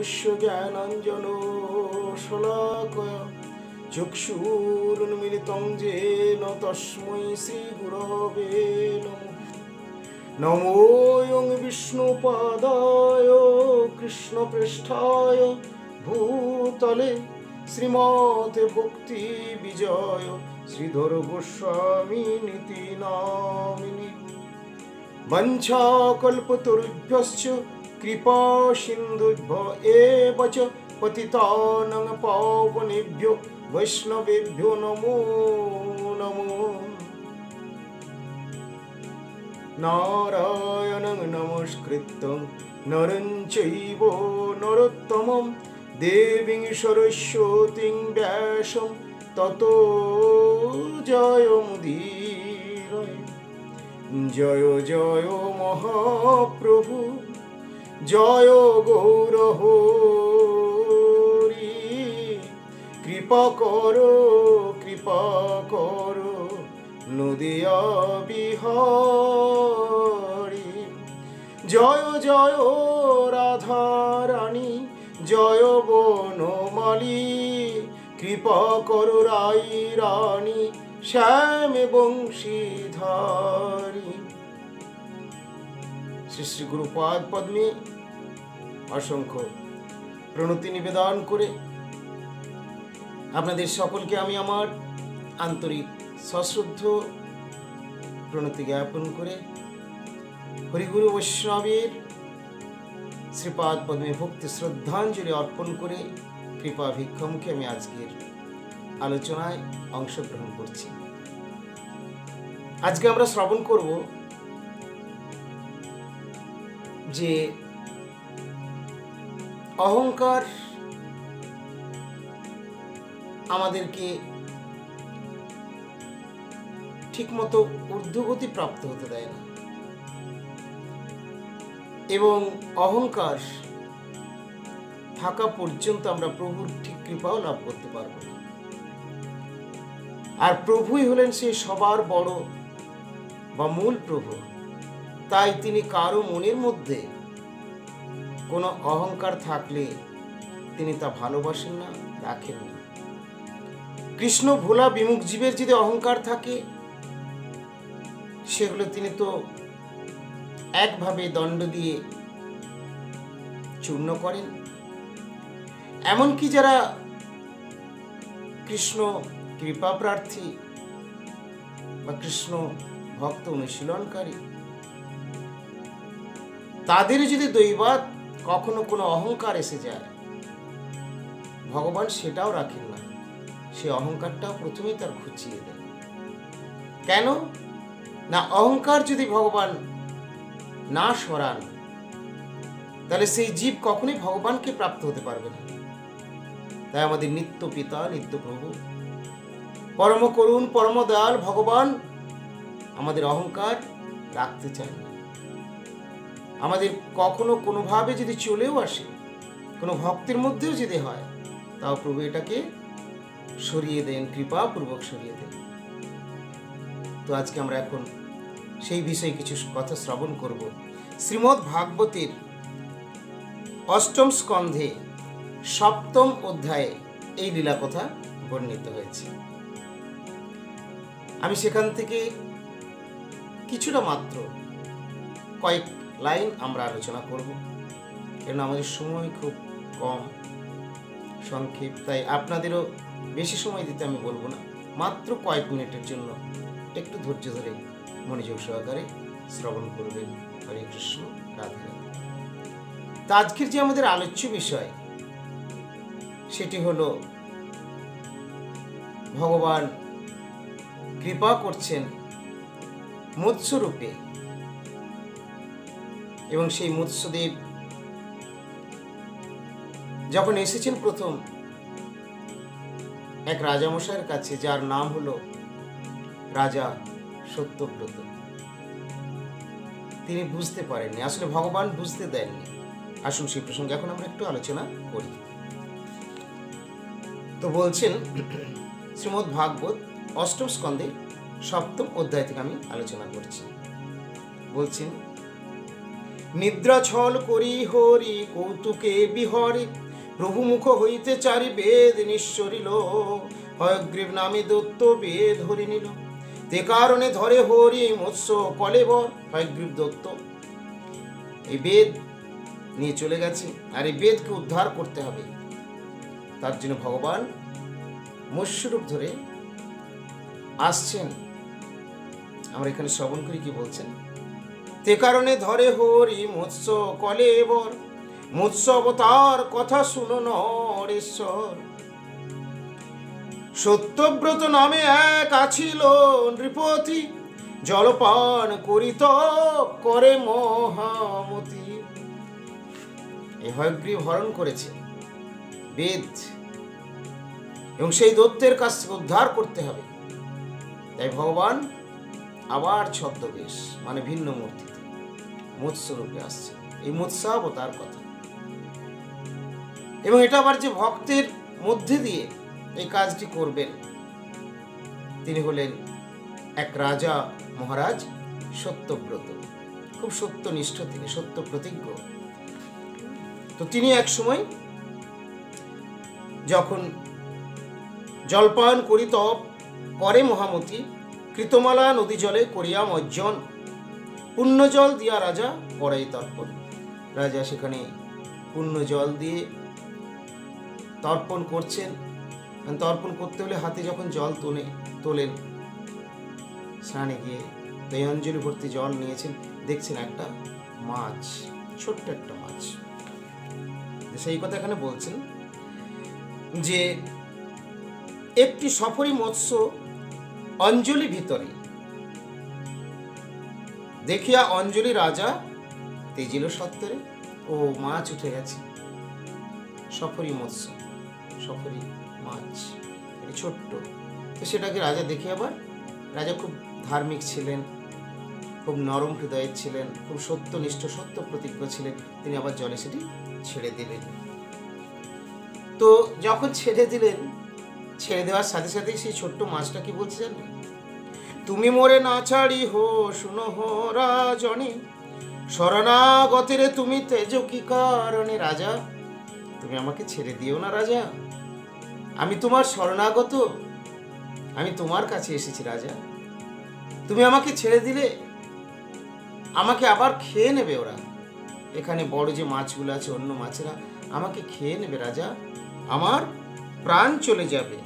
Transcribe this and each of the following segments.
तस्य ज्ञानाञ्जनशलाकया चक्षुरुन्मीलितं येन तस्मै श्रीगुरवे नमः। नमोऽयं विष्णुपादाय कृष्णपृष्ठाय भूतले श्रीमते भक्तिविजय श्रीधर गोस्वामिनिति नामिने। वञ्चाकल्पतरुभ्यश्च कृपा सिन्धुभ्य एव च पतितानां पावनेभ्यो वैष्णवेभ्यो नमो नमः। नारायणं नमस्कृत्य नरं चैव नरोत्तमं देवीं सरस्वतीं व्यासं ततो जयमुदीरये। जय जय महाप्रभु जय गौरहरि। कृपा करो नदिया बिहारी। जय जय राधा रानी जय बनमाली। कृपा करो राई रानी श्याम बंशीधारी। श्री श्री गुरुपाद पद्मे असंख्य প্রণতি নিবেদন করে আপনাদের সকলকে আমি আমার আন্তরিক সশ্রদ্ধ প্রণতি জ্ঞাপন করে হরিগুরু বৈষ্ণবের শ্রীপাদ পদ্মে ভক্তি শ্রদ্ধাঞ্জলি অর্পণ করে কৃপা ভিক্ষমকে আমি আজকের আলোচনায় অংশগ্রহণ করছি। আজকে আমরা শ্রবণ করব যে অহংকার আমাদেরকে ঠিকমতো ঊর্ধ্বগতি প্রাপ্ত হতে দেয় না এবং অহংকার থাকা পর্যন্ত আমরা প্রভুর ঠিক কৃপাও লাভ করতে পারব না। আর প্রভুই হলেন সে সবার বড় বা মূল প্রভু। তাই তিনি কারো মনের মধ্যে কোনো অহংকার থাকলে তিনি তা ভালোবাসেন না, রাখেন না। কৃষ্ণ ভোলা বিমুখ জীবের যদি অহংকার থাকে সেগুলো তিনি তো একভাবে দণ্ড দিয়ে চূর্ণ করেন। এমনকি যারা কৃষ্ণ কৃপা প্রার্থী বা কৃষ্ণ ভক্ত অনুশীলনকারী তাদের যদি দৈবাৎ কখনো কোনো অহংকার এসে যায় ভগবান সেটাও রাখেন না, সে অহংকারটাও প্রথমেই তার ঘুচিয়ে দেন। কেন না, অহংকার যদি ভগবান না সরান তাহলে সেই জীব কখনোই ভগবানকে প্রাপ্ত হতে পারবে না। তাই আমাদের নিত্য পিতা নিত্য প্রভু পরম করুণ পরম দয়াল ভগবান আমাদের অহংকার রাখতে চান না। আমাদের কখনো কোনোভাবে যদি চলেও আসে, কোনো ভক্তের মধ্যেও যদি হয়, তাও প্রভু এটাকে সরিয়ে দেন, কৃপাপূর্বক সরিয়ে দেন। তো আজকে আমরা এখন সেই বিষয়ে কিছু কথা শ্রবণ করব। শ্রীমদ্ ভাগবতের অষ্টম স্কন্ধে সপ্তম অধ্যায়ে এই লীলা কথা বর্ণিত হয়েছে। আমি সেখান থেকে কিছুটা মাত্র কয়েক লাইন আমরা আলোচনা করব, কারণ আমাদের সময় খুব কম, সংক্ষেপ। তাই আপনাদেরও বেশি সময় দিতে আমি বলবো না, মাত্র কয়েক মিনিটের জন্য একটু ধৈর্য ধরে মনোযোগ সহকারে শ্রবণ করবেন। হরে কৃষ্ণ, রাধে রাধে। তা আজকের যে আমাদের আলোচ্য বিষয় সেটি হলো ভগবান কৃপা করছেন মৎস্যরূপে এবং সেই মৎস্যদেব যখন এসেছেন প্রথম এক রাজামশাইয়ের কাছে, যার নাম হলো রাজা সত্যব্রত, তিনি বুঝতে পারেননি, আসলে ভগবান বুঝতে দেননি। আসুন সেই প্রসঙ্গে এখন আমরা একটু আলোচনা করি। তো বলছেন শ্রীমদ্ ভাগবত অষ্টম স্কন্ধে সপ্তম অধ্যায় থেকে আমি আলোচনা করছি। বলছেন নিদ্রা ছল করি হরি কৌতুকে বিহরে, প্রভু মুখ হইতে চারি বেদ নিঃসরিল, হয়গ্রীব নামে দত্ত বেদ হরি নিল, তে কারণে ধরে হরি মৎস্য কলেবর। হয়গ্রীব দত্ত এই বেদ নিয়ে চলে গেছে, আর এই বেদকে উদ্ধার করতে হবে। তার জন্য ভগবান মৎস্যরূপ ধরে আসছেন। আমরা এখানে শ্রবণ করি কি বলছেন, তে কারণে ধরে হরি মৎস্য কলেবর, মৎস্য অবতার কথা শুনো নরেশ্বর। সত্যব্রত নামে এক আছিল নৃপতি, জলপান করিত করে মহামতি। এই হয়গ্রীব হরণ করেছে বেদ, এবং সেই দত্তের কাছ থেকে উদ্ধার করতে হবে। তাই ভগবান আবার ছদ্মবেশ মানে ভিন্ন মূর্তিতে মৎস্যরূপে আসছে, এই মৎস্যাবতার কথা। এবং এটা আবার যে ভক্তের মধ্যে দিয়ে এই কাজটি করবেন, তিনি হলেন এক রাজা মহারাজ সত্যব্রত, খুব সত্যনিষ্ঠ, তিনি সত্য প্রতিজ্ঞ। তো তিনি এক সময় যখন জলপান করিত করে মহামতি, কৃতমালা নদী জলে করিয়া মজ্জন, পুণ্য জল দিয়া রাজা পড়াই তর্পণ। রাজা সেখানে পুণ্য জল দিয়ে তর্পণ করছেন। তর্পণ করতে হলে হাতে যখন জল তোলেন স্নানে গিয়ে, তাই অঞ্জলি ভর্তি জল নিয়েছেন, দেখছেন একটা মাছ, ছোট্ট একটা মাছ। সেই কথা এখানে বলছেন যে একটি সফরী মৎস্য অঞ্জলি ভিতরে দেখিয়া অঞ্জলি রাজা তেজিল সত্তরে, ও মাছ উঠে গেছে, সফরী মৎস্য, সফরী মাছ, ছোট্ট। তো সেটাকে রাজা দেখে, আবার রাজা খুব ধার্মিক ছিলেন, খুব নরম হৃদয়ের ছিলেন, খুব সত্যনিষ্ঠ সত্য প্রতিজ্ঞ ছিলেন, তিনি আবার জলে সেটি ছেড়ে দিলেন। তো যখন ছেড়ে দিলেন, ছেড়ে দেওয়ার সাথে সাথেই সেই ছোট্ট মাছটা কি বলছে জানেন, তুমি মোরে না ছাড়ি হো শুনো হো রাজনে, শরণাগতেরে তুমি তেজ কি কারণে। রাজা তুমি আমাকে ছেড়ে দিও না রাজা, আমি তোমার শরণাগত, আমি তোমার কাছে এসেছি রাজা, তুমি আমাকে ছেড়ে দিলে আমাকে আবার খেয়ে নেবে ওরা, এখানে বড় যে মাছগুলো আছে অন্য মাছেরা আমাকে খেয়ে নেবে রাজা, আমার প্রাণ চলে যাবে।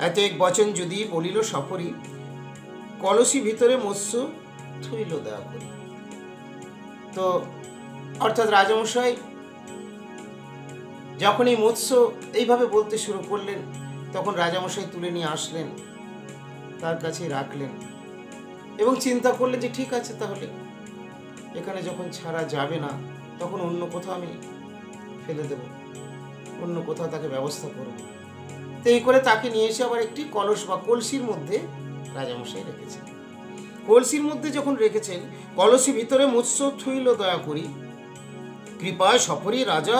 এত এক বচন যদি বলিল সফরী, কলসি ভিতরে মৎস্য থুইল দয়া করি। তো অর্থাৎ রাজামশাই যখন এই মৎস্য এইভাবে বলতে শুরু করলেন, তখন রাজামশাই তুলে নিয়ে আসলেন, তার কাছে রাখলেন এবং চিন্তা করলেন যে ঠিক আছে, তাহলে এখানে যখন ছাড়া যাবে না, তখন অন্য কোথাও আমি ফেলে দেব, অন্য কোথাও তাকে ব্যবস্থা করব। তো এই করে তাকে নিয়ে এসে আবার একটি কলস বা কলসির মধ্যে রাজামশাই রেখেছেন। কলসির মধ্যে যখন রেখেছেন, কলসি ভিতরে মৎস্য থুইল দয়া করি, কৃপায় সফরী রাজা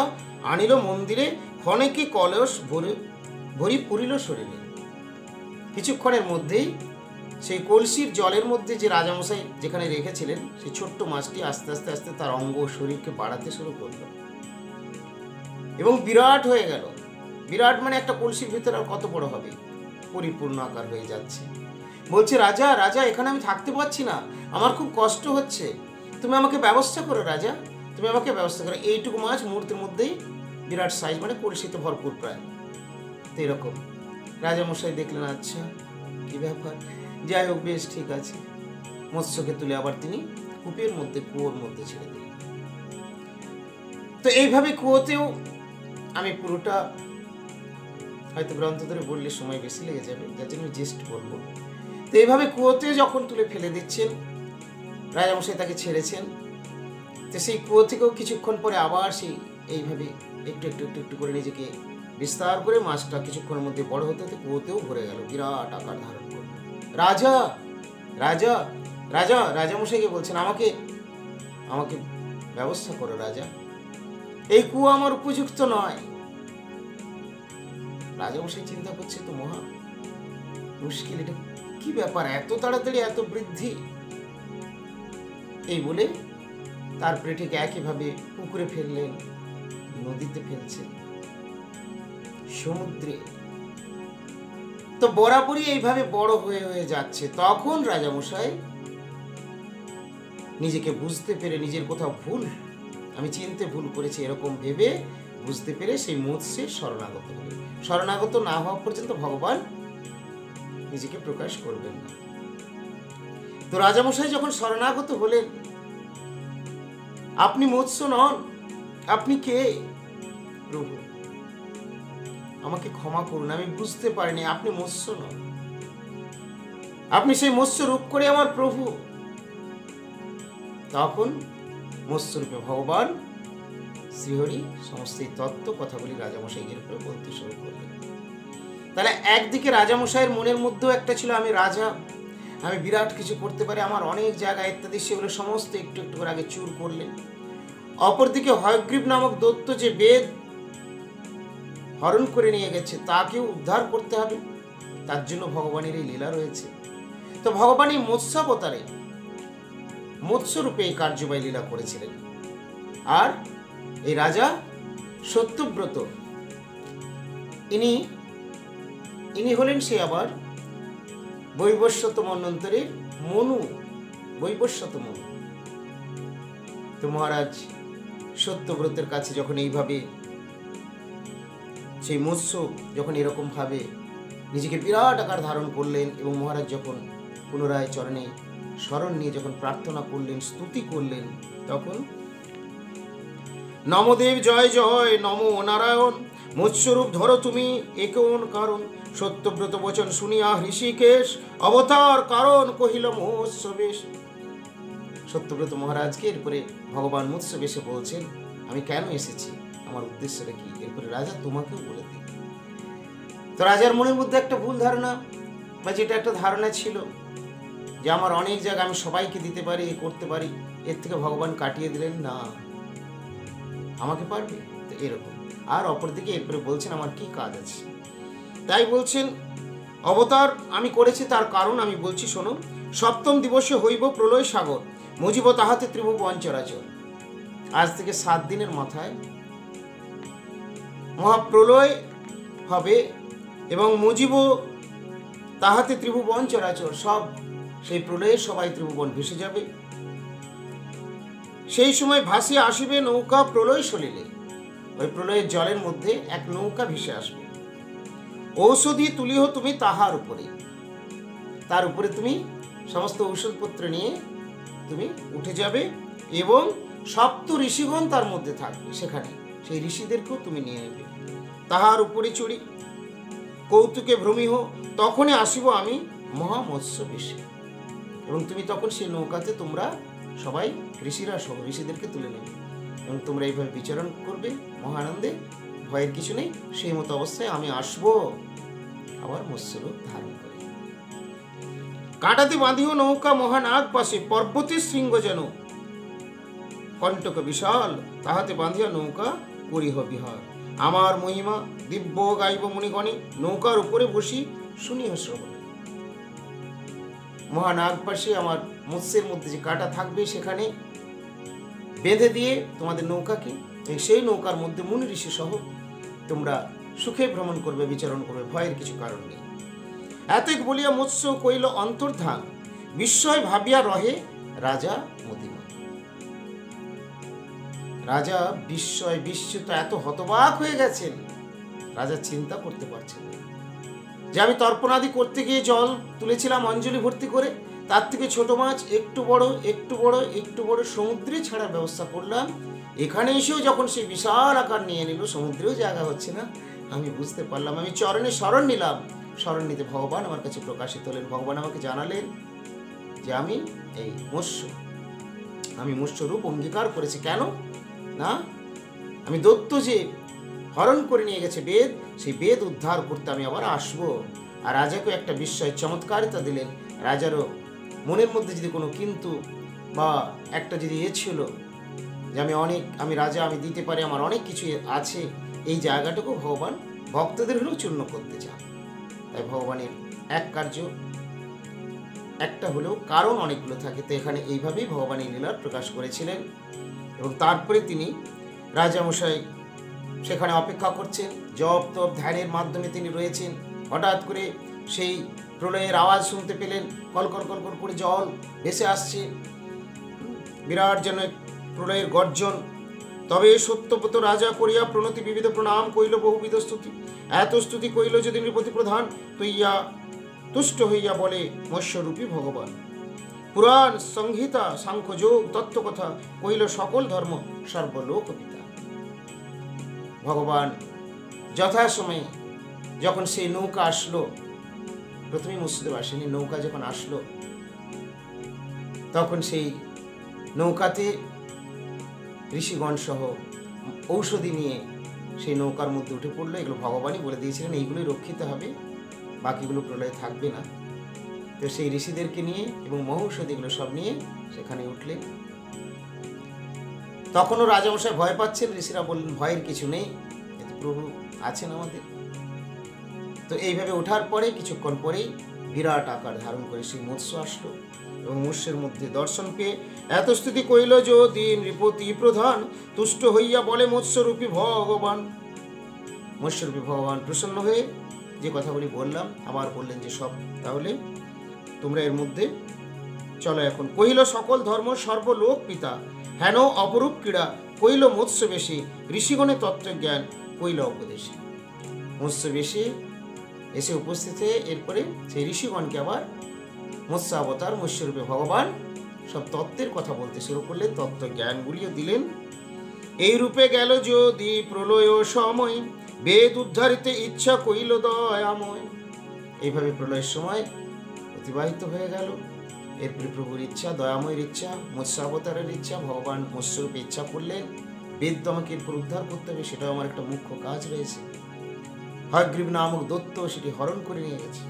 আনিল মন্দিরে, ক্ষণেকে কলস ভরি পুরিল শরীরে। কিছুক্ষণের মধ্যেই সেই কলসির জলের মধ্যে যে রাজামশাই যেখানে রেখেছিলেন, সেই ছোট্ট মাছটি আস্তে আস্তে আস্তে তার অঙ্গ শরীরকে বাড়াতে শুরু করল এবং বিরাট হয়ে গেল। বিরাট মানে একটা কলসির ভিতরে আর কত বড় হবে, পরিপূর্ণ আকার হয়ে যাচ্ছে। বলছে রাজা, রাজা এখানে আমি থাকতে পারছি না, আমার খুব কষ্ট হচ্ছে, তুমি আমাকে ব্যবস্থা করো রাজা, তুমি আমাকে ব্যবস্থা করো। এইটুকু মাছ মুহূর্তের মধ্যেই বিরাট সাইজ, মানে কলসিতে ভরপুর প্রায়। তো এরকম রাজামশাই দেখলেন, আচ্ছা কি ব্যাপার, যাই হোক বেশ ঠিক আছে। মৎস্যকে তুলে আবার তিনি কূপের মধ্যে, কুয়োর মধ্যে ছেড়ে দিলেন। তো এইভাবে কুয়োতেও, আমি পুরোটা হয়তো গ্রন্থ ধরে বললে সময় বেশি লেগে যাবে, যার জন্য জাস্ট বলবো। তো এইভাবে কুয়োতে যখন তুলে ফেলে দিচ্ছেন, রাজামশাই তাকে ছেড়েছেন। তো সেই কুয়ো থেকেও কিছুক্ষণ পরে আবার সেই এইভাবে একটু একটু একটু একটু করে নিজেকে বিস্তার করে মাছটা কিছুক্ষণের মধ্যে বড় হতে হতে কুয়োতেও ভরে গেল, বিরাট আকার ধারণ করল। রাজা রাজা রাজা রাজামশাইকে বলছেন, আমাকে আমাকে ব্যবস্থা করো রাজা, এই কুয়ো আমার উপযুক্ত নয়। রাজামশাই চিন্তা করছে, তো মহা মুশকিল, এটা কি ব্যাপার, এত তাড়াতাড়ি এত বৃদ্ধি, এই বলে তার পেটেকে একইভাবে পুকুরে ফেললেন, নদীতে ফেলছেন, সমুদ্রে। তো বরাবরই এইভাবে বড় হয়ে হয়ে যাচ্ছে। তখন রাজামশাই নিজেকে বুঝতে পেরে, নিজের কোথাও ভুল, আমি চিনতে ভুল করেছি এরকম ভেবে বুঝতে পেরে সেই মৎস্যের শরণাগত হলেন। শরণাগত না হওয়া পর্যন্ত ভগবান নিজেকে প্রকাশ করবেন না। তো রাজামশাই যখন শরণাগত হলেন, আপনি মৎস্য নন, আপনি কে? প্রভু, আমাকে ক্ষমা করুন, আমি বুঝতে পারিনি আপনি মৎস্য নন, আপনি সেই মৎস্য রূপ করে আমার প্রভু। তখন মৎস্যরূপে ভগবান শ্রীহরি সমস্ত এই তত্ত্ব কথাগুলি রাজামশাইয়ের উপরে বলতে শুরু করলেন। তাহলে একদিকে রাজামশাইয়ের মনের মধ্যেও একটা ছিল, আমি রাজা, আমি বিরাট কিছু করতে পারি, আমার অনেক জায়গা ইত্যাদি, সেগুলো সমস্ত একটু একটু করে আগে চুর করলেন। অপরদিকে হয়গ্রীব নামক দৈত্য যে বেদ হরণ করে নিয়ে গেছে, তাকেও উদ্ধার করতে হবে, তার জন্য ভগবানের এই লীলা রয়েছে। তো ভগবান এই মৎস্যাবতারে মৎস্যরূপে এই কার্যবাহী লীলা করেছিলেন। আর এই রাজা সত্যব্রত ইনি হলেন সে আবার বৈবস্বত মন্বন্তরের মনু, বৈবস্বত মনু। তো মহারাজ সত্যব্রতের কাছে যখন এইভাবে সেই মৎস্য যখন এরকম ভাবে নিজেকে বিরাট আকার ধারণ করলেন, এবং মহারাজ যখন পুনরায় চরণে স্মরণ নিয়ে যখন প্রার্থনা করলেন, স্তুতি করলেন, তখন নমদেব জয় জয়, নমো নারায়ণ, মৎস্যরূপ ধরো তুমি একন কারণ, সত্যব্রত বচন শুনিয়া ঋষিকেশ, অবতার কারণ কহিল মৎস্য বেশ। সত্যব্রত মহারাজকে এরপরে ভগবান মৎস্য বেশে বলছেন, আমি কেন এসেছি, আমার উদ্দেশ্যটা কি, এরপরে রাজা তোমাকেও বলে দিই। তো রাজার মনের মধ্যে একটা ভুল ধারণা, বা যেটা একটা ধারণা ছিল যে আমার অনেক জায়গা আমি সবাইকে দিতে পারি, করতে পারি, এর থেকে ভগবান কাটিয়ে দিলেন, না আমাকে পারবে, তো এরকম। আর অপরদিকে এরপরে বলছেন আমার কি কাজ আছে, তাই বলছেন অবতার আমি করেছি, তার কারণ আমি বলছি শোনো। সপ্তম দিবসে হইব প্রলয় সাগর, মুজিব তাহাতে ত্রিভুবন চরাচর। আজ থেকে 7 দিনের মাথায় মহাপ্রলয় হবে, এবং মুজিব তাহাতে ত্রিভুবন চরাচর, সব সেই প্রলয়ে সবাই ত্রিভুবন ভেসে যাবে। সেই সময় ভাসিয়া আসিবে নৌকা প্রলয় সলিলে, ওই প্রলয়ের জলের মধ্যে এক নৌকা ভেসে আসবে। ঔষধি তুলিহ তুমি তাহার উপরে, তার উপরে তুমি সমস্ত ঔষধপত্র নিয়ে তুমি উঠে যাবে, এবং সপ্ত ঋষিগণ তার মধ্যে থাকবে, সেখানে সেই ঋষিদেরকেও তুমি নিয়ে নেবে। তাহার উপরে চড়ি কৌতুকে ভ্রমিহ, তখনই আসিব আমি মহামৎস্য বেশে, এবং তুমি তখন সেই নৌকাতে তোমরা সবাই ঋষিরা সহ ঋষিদেরকে তুলে নেবে, এবং তোমরা এইভাবে বিচরণ করবে মহানন্দে, ভয়ের কিছু নেই। সেই মতো অবস্থায় আমি আসব আবার মৎস্যরূপ ধারণ করে। কাঁটাতে বাঁধিও নৌকা মহানাগ পাশে, পর্বতের শৃঙ্গ যেন কণ্টক বিশাল, তাহাতে বাঁধিয়া নৌকা করিহ বিহার। আমার মহিমা দিব্য গাইব মুনিগণে, নৌকার উপরে বসি শুনিহ শ্রবণ। মহানাগ পাশে আমার মৎস্যের মধ্যে যে কাঁটা থাকবে, সেখানে বেঁধে দিয়ে তোমাদের নৌকাকে, সেই নৌকার মধ্যে মুনি ঋষি সহ তোমরা সুখে ভ্রমণ করবে, বিচরণ করবে, ভয়ের কিছু কারণ নেই। এতক বলিয়া মৎস্য কইল অন্তর্ধান, বিস্ময় ভাবিয়া রহে রাজা মতিমান। রাজা বিস্মিত, এত হতবাক হয়ে গেছেন, রাজা চিন্তা করতে পারছেন না যে আমি তর্পণাদি করতে গিয়ে জল তুলেছিলাম অঞ্জলি ভর্তি করে, তার থেকে ছোট মাছ একটু বড় একটু বড় একটু বড় সমুদ্রে ছাড়ার ব্যবস্থা করলাম, এখানে এসেও যখন সেই বিশাল আকার নিয়ে নিল, সমুদ্রেও জায়গা হচ্ছে না। আমি বুঝতে পারলাম, আমি চরণে শরণ নিলাম, শরণ নিতে ভগবান আমার কাছে প্রকাশিত হলেন। ভগবান আমাকে জানালেন যে আমি এই মৎস্য, আমি মৎস্যরূপ অঙ্গীকার করেছি। কেন না, আমি দৈত্য যে হরণ করে নিয়ে গেছে বেদ, সেই বেদ উদ্ধার করতে আমি আবার আসবো। আর রাজাকে একটা বিস্ময় চমৎকারিতা দিলেন। রাজারও মনের মধ্যে যদি কোনো কিন্তু বা একটা যদি ছিল যে আমি রাজা, আমি দিতে পারি, আমার অনেক কিছু আছে, এই জায়গাটাকেও ভগবান ভক্তদের হলেও চূর্ণ করতে চান। তাই ভগবানের এক কার্য একটা হলেও কারণ অনেকগুলো থাকে। তো এখানে এইভাবেই ভগবান এই লীলার প্রকাশ করেছিলেন। এবং তারপরে তিনি রাজামশাই সেখানে অপেক্ষা করছেন, জপ তপ ধ্যানের মাধ্যমে তিনি রয়েছেন। হঠাৎ করে সেই প্রলয়ের আওয়াজ শুনতে পেলেন, কলকল কলকল করে জল ভেসে আসছে, বিরাট যেন প্রলয়ের গর্জন। তবে সত্যব্রত রাজা করিয়া প্রণতি বিবিধ প্রণাম কইল বহুবিধ স্তুতি। এত স্তুতি কইল যদি নৃপতি প্রধান তৈয়া তুষ্ট হইয়া বলে মৎস্যরূপী ভগবান। পুরাণ সংহিতা সাংখ্যযোগ তত্ত্বকথা কইল সকল ধর্ম সর্বলোক পিতা। ভগবান যথাসময়ে যখন সেই নৌকা আসলো, প্রথমে মৎস্যদেব আসেনি, নৌকা যখন আসলো তখন সেই নৌকাতে ঋষিগণ সহ ঔষধি নিয়ে সেই নৌকার মধ্যে উঠে পড়লো। এগুলো ভগবানই বলে দিয়েছিলেন এইগুলোই রক্ষিত হবে, বাকিগুলো প্রলয়ে থাকবে না। তো সেই ঋষিদেরকে নিয়ে এবং মহৌষধি এগুলো সব নিয়ে সেখানে উঠলেন। তখনও রাজামশাই ভয় পাচ্ছেন। ঋষিরা বললেন ভয়ের কিছু নেই, প্রভু আছেন আমাদের। তো এইভাবে ওঠার পরে কিছুক্ষণ পরেই বিরাট আকার ধারণ করে সেই মৎস্য আসলো এবং মৎস্যের মধ্যে দর্শন পেয়ে এত স্তুতি কইল যদি নৃপতি প্রধান তুষ্ট হইয়া বলে মৎস্যরূপী ভগবান। মৎস্যরূপী ভগবান প্রসন্ন হয়ে যে কথাগুলি বললাম আবার বললেন যে সব তাহলে তোমরা এর মধ্যে চলো এখন। কহিল সকল ধর্ম সর্বলোক পিতা হেন অপরূপ ক্রীড়া কইল মৎস্য বেশি ঋষিগণে তত্ত্বজ্ঞান কইল উপদেশী। মৎস্য বেশি এসে উপস্থিত হয়ে এরপরে সেই ঋষিগণকে আবার মৎস্য অবতার মৎস্যরূপে ভগবান সব তত্ত্বের কথা বলতে শুরু করলেন, তত্ত্ব জ্ঞানগুলিও দিলেন। এই রূপে গেল যদি প্রলয় সময় বেদ উদ্ধারিতে ইচ্ছা কইল দয়াময়। এইভাবে প্রলয়ের সময় অতিবাহিত হয়ে গেল। এরপরে প্রভুর ইচ্ছা, দয়াময়ের ইচ্ছা, মৎস্য অবতারের ইচ্ছা, ভগবান মৎস্যরূপে ইচ্ছা করলেন বেদ তো আমাকে এরপর উদ্ধার করতে হবে, সেটাও আমার একটা মুখ্য কাজ রয়েছে। হয়গ্রীব নামক দৈত্য সেটি হরণ করে নিয়ে গেছে।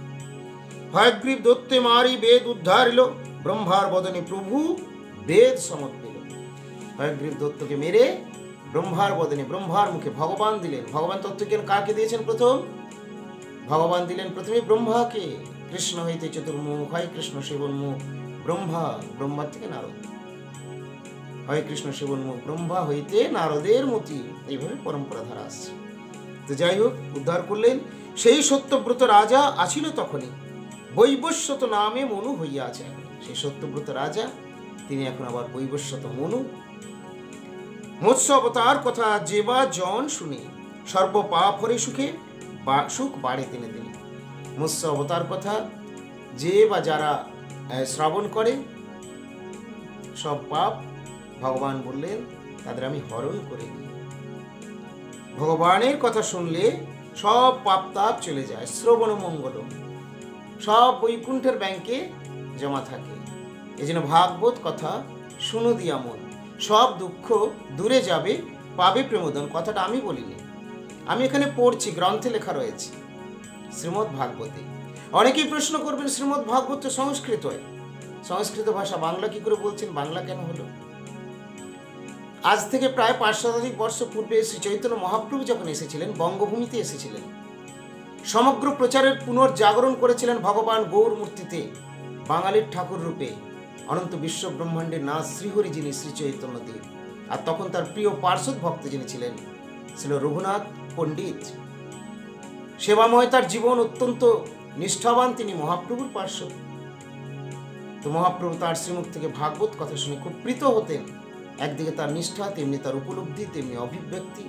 হয়গ্রীব দৈত্যে মারি বেদ উদ্ধারিল ব্রহ্মার বদনে প্রভু বেদ সমর্পিল। হয়গ্রীব দৈত্যকে মেরে ব্রহ্মার বদনে ব্রহ্মার মুখে ভগবান দিলেন। ভগবান তত্ত্বজ্ঞান কাকে দিয়েছেন? প্রথম ভগবান দিলেন প্রথমে ব্রহ্মাকে। কৃষ্ণ হইতে চতুর্মুখ, হয় কৃষ্ণ সেবন্মুখ ব্রহ্মা, ব্রহ্মার থেকে নারদ, হয় কৃষ্ণ সেবন্মুখ ব্রহ্মা হইতে নারদের মতি, এইভাবে পরম্পরা ধারা আসছে। তো যাই হোক উদ্ধার করলেন। সেই সত্যব্রত রাজা আছিল তখনই বৈবস্বত নামে মনু হইয়া আছে। সেই সত্যব্রত রাজা তিনি এখন আবার বৈবস্বত মনু। মৎস্য অবতার কথা যে বা জন শুনি সর্ব পাপ হরে সুখে সুখ বাড়ে দিনে দিনে। মৎস্য অবতার কথা যে বা যারা শ্রবণ করে সব পাপ ভগবান বললেন তাদের আমি হরণ করে দিই। ভগবানের কথা শুনলে সব পাপ তাপ চলে যায়, শ্রবণ মঙ্গল সব বৈকুণ্ঠের ব্যাংকে জমা থাকে। এই জন্য ভাগবত কথা শুনো দিয়া মন, সব দুঃখ দূরে যাবে পাবে প্রেমোদন। কথাটা আমি বলিনি, আমি এখানে পড়ছি, গ্রন্থে লেখা রয়েছে শ্রীমদ্ ভাগবতে। অনেকেই প্রশ্ন করবেন শ্রীমদ্ ভাগবত তো সংস্কৃত, সংস্কৃত ভাষা, বাংলা কি করে বলছেন? বাংলা কেন হলো? আজ থেকে প্রায় 5 শতাধিক বর্ষ পূর্বে শ্রী চৈতন্য মহাপ্রভু যখন এসেছিলেন, বঙ্গভূমিতে এসেছিলেন, সমগ্র প্রচারের পুনর্জাগরণ করেছিলেন ভগবান গৌর মূর্তিতে, বাঙালির ঠাকুর রূপে। অনন্ত বিশ্ব ব্রহ্মাণ্ডের নাথ শ্রীহরি যিনি শ্রী চৈতন্য দেব, আর তখন তার প্রিয় পার্শ্বদ ভক্ত যিনি ছিলেন ছিল রঘুনাথ পণ্ডিত। সেবাময় তার জীবন, অত্যন্ত নিষ্ঠাবান তিনি মহাপ্রভুর পার্শ্বদ। তো মহাপ্রভু তার শ্রীমুখ থেকে ভাগবত কথা শুনে খুব প্রীত হতেন। একদিকে তার নিষ্ঠা, তেমনি তার উপলব্ধি, তেমনি অভিব্যক্তি,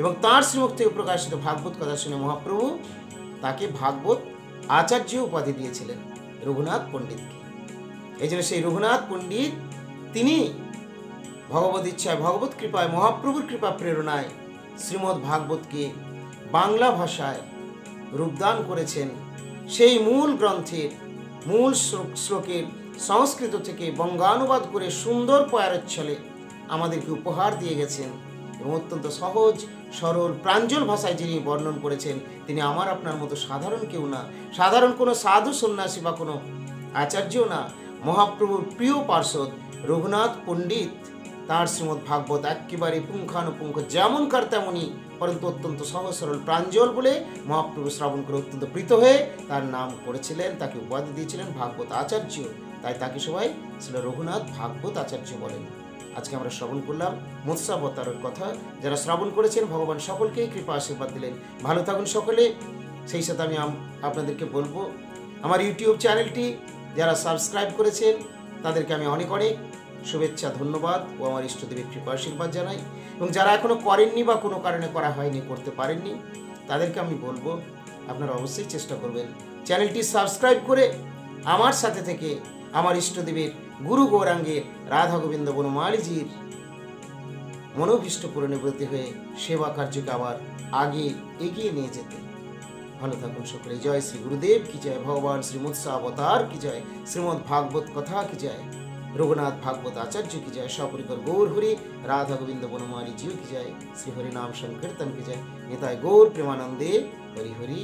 এবং তার শ্রীমুখ থেকে প্রকাশিত ভাগবত কথা শুনে মহাপ্রভু তাকে ভাগবত আচার্য উপাধি দিয়েছিলেন, রঘুনাথ পণ্ডিতকে। এই জন্য সেই রঘুনাথ পণ্ডিত তিনি ভগবত ইচ্ছায়, ভগবত কৃপায়, মহাপ্রভুর কৃপা প্রেরণায় শ্রীমদ্ ভাগবতকে বাংলা ভাষায় রূপদান করেছেন। সেই মূল গ্রন্থের মূল শ্লোকের সংস্কৃত থেকে বঙ্গানুবাদ করে সুন্দর পয়ারচ্ছলে আমাদেরকে উপহার দিয়ে গেছেন, এবং অত্যন্ত সহজ সরল প্রাঞ্জল ভাষায় যিনি বর্ণন করেছেন তিনি আমার আপনার মতো সাধারণ কেউ না, সাধারণ কোনো সাধু সন্ন্যাসী বা কোনো আচার্য না, মহাপ্রভুর প্রিয় পার্শ্বদ রঘুনাথ পণ্ডিত তাঁর শ্রীমদ্ ভাগবত একেবারে পুঙ্খানুপুঙ্খ যেমনকার তেমনই, পরন্তু অত্যন্ত সহজ সরল প্রাঞ্জল বলে মহাপ্রভু শ্রবণ করে অত্যন্ত প্রীত হয়ে তার নাম করেছিলেন, তাকে উপাধি দিয়েছিলেন ভাগবত আচার্য। তাই তাকে সবাই ছিল রঘুনাথ ভাগবত আচার্য বলেন। আজকে আমরা শ্রবণ করলাম মৎস্যাবতারের কথা। যারা শ্রবণ করেছেন ভগবান সকলকেই কৃপা আশীর্বাদ দিলেন। ভালো থাকুন সকলে। সেই সাথে আমি আপনাদেরকে বলবো, আমার ইউটিউব চ্যানেলটি যারা সাবস্ক্রাইব করেছেন তাদেরকে আমি অনেক অনেক শুভেচ্ছা, ধন্যবাদ ও আমার ইষ্টদেবের কৃপা আশীর্বাদ জানাই। এবং যারা এখনো করেননি বা কোনো কারণে করা হয়নি, করতে পারেননি, তাদেরকে আমি বলবো আপনারা অবশ্যই চেষ্টা করবেন চ্যানেলটি সাবস্ক্রাইব করে আমার সাথে থেকে আমার ইষ্টদেবের গুরু গৌরাঙ্গের রাধা গোবিন্দ বনমালীজির মনোভীষ্ট পূরণে ব্রতী হয়ে সেবা কার্যকে আবার আগে এগিয়ে নিয়ে যেতে। ভালো থাকুন সকলে। জয় শ্রী গুরুদেব কি জয়, ভগবান শ্রী মৎস্যাবতার কি জয়, শ্রীমদ্ ভাগবত কথা কি জয়, রঘুনাথ ভাগবত আচার্য কি জয়, সপরিকর গৌর হরি রাধা গোবিন্দ বনমালী জিও কি জয়, শ্রী হরি নাম সংকীর্তন কি জয়, নিতাই গৌর প্রেমানন্দে হরি হরি।